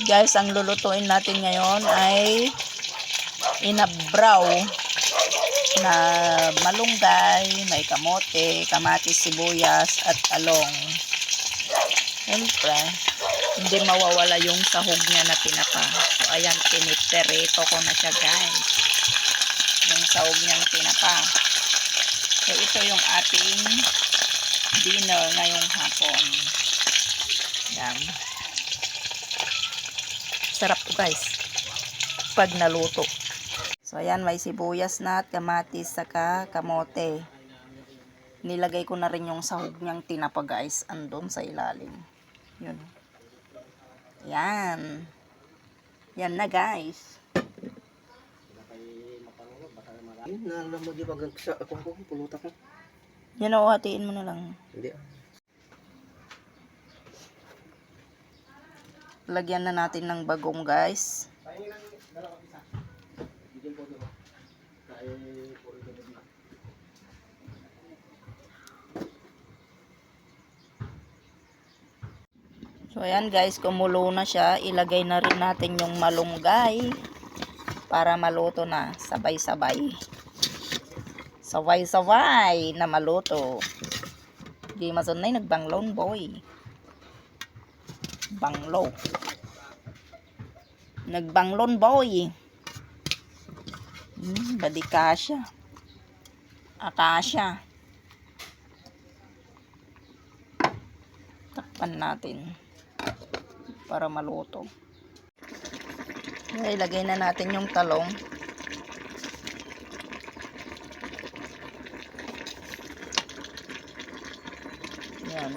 Guys, ang lulutuin natin ngayon ay inabraw na malunggay, may kamote, kamatis, sibuyas at talong. Siyempre, hindi mawawala yung sahog niya na tinapa. So, ayan, piniperito ko na siya, guys. Yung sahog niyang tinapa. So, ito yung ating dinner ngayong hapon. Yan. Sarap to, guys, pag naluto. So, ayan, may sibuyas na at kamatis, saka kamote. Nilagay ko na rin yung sahog niyang tinapa, guys, andun sa ilalim. Yun. Yan. Yan na, guys. Yan o, hatiin mo na lang. Lagyan na natin ng bagong, guys. So, ayan, guys, kumulo na siya. Ilagay na rin natin yung malunggay para maluto na. Sabay-sabay. Sabay-sabay na maluto. Di masunay, nagbanglon, boy. Banglo. Nagbanglon, boy. Badikasya. Akasya. Takpan natin para maluto. Okay, ilagay na natin yung talong. Yan.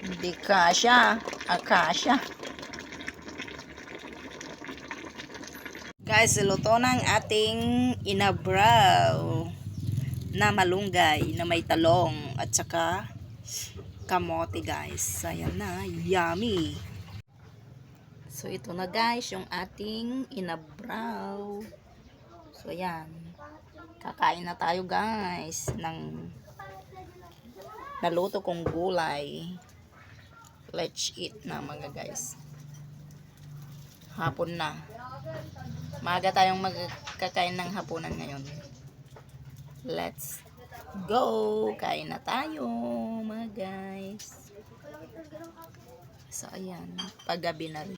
Hindi kasya, akasya. Guys, luto na ang ating inabraw na malunggay na may talong at saka kamote, guys. Ayan na, yummy. So, ito na, guys, yung ating inabraw. So, ayan. Kakain na tayo, guys, ng naluto kong gulay. Let's eat na, mga guys. Hapon na. Maaga tayong magkakain ng hapunan ngayon. Let's go! Kain na tayo, mga guys. So, ayan. Paggabi na rin.